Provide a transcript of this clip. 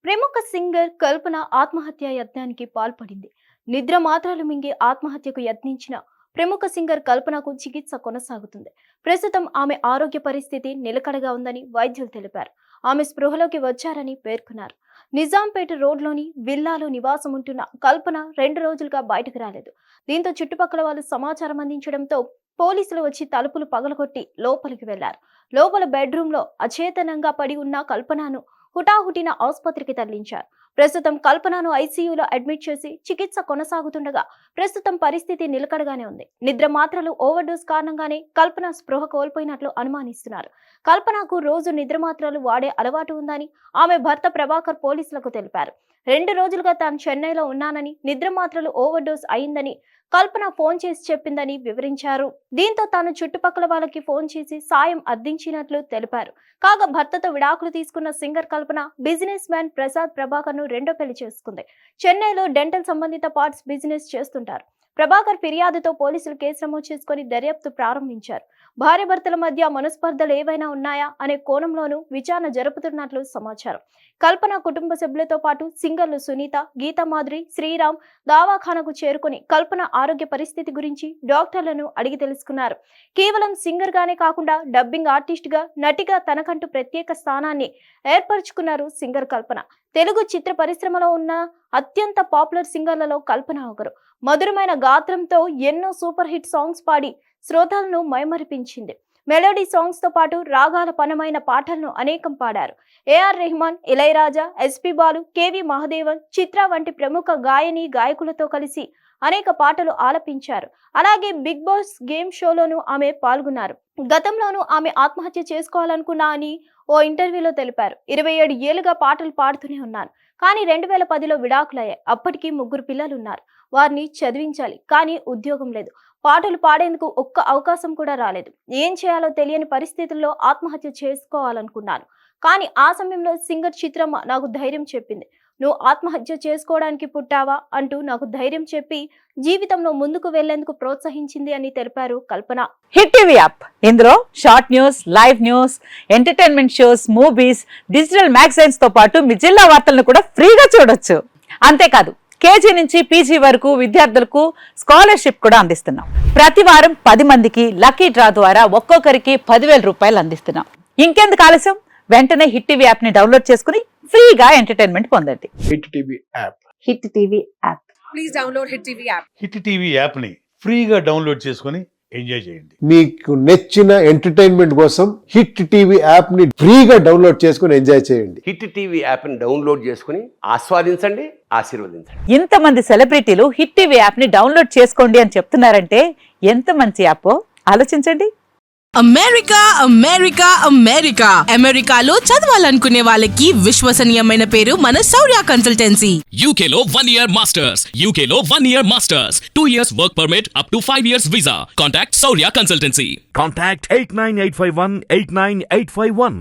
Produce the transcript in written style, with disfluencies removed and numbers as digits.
ప్రముఖ సింగర్ కల్పన ఆత్మహత్య యత్నానికి పాల్పడింది. నిద్ర మాత్రలు మింగి ఆత్మహత్యకు యత్నించిన ప్రముఖ సింగర్ కల్పనకు చికిత్స కొనసాగుతుంది. ప్రస్తుతం ఆమె ఆరోగ్య పరిస్థితి నిలకడగా ఉందని వైద్యులు తెలిపారు. ఆమె స్పృహలోకి వచ్చారని పేర్కొన్నారు. నిజాంపేట రోడ్లోని విల్లాలో నివాసం ఉంటున్న కల్పన 2 రోజులుగా బయటకు రాలేదు. దీంతో చుట్టుపక్కల వాళ్ళు సమాచారం అందించడంతో పోలీసులు వచ్చి తలుపులు పగలగొట్టి లోపలికి వెళ్లారు. లోపల బెడ్రూమ్లో అచేతనంగా పడి ఉన్న కల్పనను హుటాహుటిన ఆసుపత్రికి తరలించారు. ప్రస్తుతం కల్పనను ఐసీయూలో అడ్మిట్ చేసి చికిత్స కొనసాగుతుండగా ప్రస్తుతం పరిస్థితి నిలకడగానే ఉంది. నిద్ర మాత్రలు ఓవర్డోస్ కారణంగానే కల్పన స్పృహ కోల్పోయినట్లు అనుమానిస్తున్నారు. కల్పనకు రోజు నిద్ర మాత్రలు వాడే అలవాటు ఉందని ఆమె భర్త ప్రభాకర్ పోలీసులకు తెలిపారు. 2 రోజులుగా తాను చెన్నైలో ఉన్నానని, నిద్ర మాత్రలు ఓవర్డోస్ అయిందని కల్పన ఫోన్ చేసి చెప్పిందని వివరించారు. దీంతో తాను చుట్టుపక్కల వాళ్ళకి ఫోన్ చేసి సాయం అందించినట్లు తెలిపారు. కాగా భర్తతో విడాకులు తీసుకున్న సింగర్ కల్పన బిజినెస్ మ్యాన్ ప్రసాద్ ప్రభాకర్ ను రెండో పెళ్లి చేసుకుంది. చెన్నైలో డెంటల్ సంబంధిత పార్ట్స్ బిజినెస్ చేస్తుంటారు. ప్రభాకర్ ఫిర్యాదుతో పోలీసులు కేసు నమోదు చేసుకుని దర్యాప్తు ప్రారంభించారు. భార్యాభర్తల మధ్య మనస్పర్ధలు ఏవైనా ఉన్నాయా అనే కోణంలోనూ విచారణ జరుపుతున్నట్లు సమాచారం. కల్పన కుటుంబ సభ్యులతో పాటు సింగర్లు సునీత, గీతా మాధురి, శ్రీరామ్ దవాఖానకు చేరుకుని కల్పన ఆరోగ్య పరిస్థితి గురించి డాక్టర్లను అడిగి తెలుసుకున్నారు. కేవలం సింగర్ గానే కాకుండా డబ్బింగ్ ఆర్టిస్ట్ గా, నటిగా తనకంటూ ప్రత్యేక స్థానాన్ని ఏర్పరచుకున్నారు సింగర్ కల్పన. తెలుగు చిత్ర పరిశ్రమలో ఉన్న అత్యంత పాపులర్ సింగర్లలో కల్పన ఒకరు. మధురమైన గాత్రంతో ఎన్నో సూపర్ హిట్ సాంగ్స్ పాడి శ్రోతలను మైమరిపించింది. మెలోడీ సాంగ్స్ తో పాటు రాగాల పనమైన పాటలను అనేకం పాడారు. A R Rahman, Ilaiyaraaja, S P Balu, K V Mahadevan, Chithra వంటి ప్రముఖ గాయని గాయకులతో కలిసి అనేక పాటలు ఆలపించారు. అలాగే బిగ్ బాస్ గేమ్ షోలోనూ ఆమె పాల్గొన్నారు. గతంలోనూ ఆమె ఆత్మహత్య చేసుకోవాలనుకున్నా అని ఓ ఇంటర్వ్యూలో తెలిపారు. 27 ఏళ్లుగా పాటలు పాడుతూనే ఉన్నాను, కానీ 2010లో విడాకులయ్యాయి. అప్పటికి 3 పిల్లలున్నారు. వారిని చదివించాలి, కానీ ఉద్యోగం లేదు. పాటలు పాడేందుకు ఒక్క అవకాశం కూడా రాలేదు. ఏం చేయాలో తెలియని పరిస్థితుల్లో ఆత్మహత్య చేసుకోవాలనుకున్నాను. కానీ ఆ సమయంలో సింగర్ చిత్రమ్మ నాకు ధైర్యం చెప్పింది. నువ్వు ఆత్మహత్య చేసుకోవడానికి పుట్టావా అంటూ నాకు ధైర్యం చెప్పి జీవితంలో ముందుకు వెళ్లేందుకు ప్రోత్సహించింది అని తెలిపారు కల్పన. హిట్ టీవీ యాప్, ఇందులో short news, live news, entertainment shows, movies, digital magazines తో పాటు మీ జిల్లా వార్తలను కూడా ఫ్రీగా చూడొచ్చు. అంతేకాదు కేజీ నుంచి పీజీ వరకు విద్యార్థులకు స్కాలర్షిప్ కూడా అందిస్తున్నాం. ప్రతి వారం 10 మందికి లక్కీ డ్రా ద్వారా ఒక్కొక్కరికి 10,000 రూపాయలు అందిస్తున్నాం. ఇంకెందుకు ఆలస్యం, వెంటనే హిట్ టీవీ యాప్ ని డౌన్లోడ్ చేసుకుని ఫ్రీగా ఎంటర్టైన్మెంట్ పొందండి. Hit TV app. Hit TV app. Please download hit TV app. Hit TV app ని ఫ్రీగా డౌన్లోడ్ చేసుకుని ఎంజాయ్ చేయండి. మీకు నచ్చిన ఎంటర్టైన్మెంట్ కోసం హిట్ టీవీ యాప్ ని ఫ్రీగా డౌన్లోడ్ చేసుకుని ఎంజాయ్ చేయండి. హిట్ టీవీ యాప్ ని డౌన్లోడ్ చేసుకుని ఆస్వాదించండి, ఆశీర్వదించండి. ఇంతమంది సెలబ్రిటీలు హిట్ టీవీ యాప్ ని డౌన్లోడ్ చేసుకోండి అని చెప్తున్నారంటే ఎంత మంచి యాప్ ఆలోచించండి. అమెరికా అమెరికా అమెరికా అమెరికాలో చదవాలనుకునే వాళ్ళకి విశ్వసనీయమైన పేరు మన శౌర్య కన్సల్టెన్సీ. UK లో 1 year masters, UK లో 1 year masters, 2 years work permit up to 5 years visa. Contact Saurya Consultancy. Contact 89851 89851.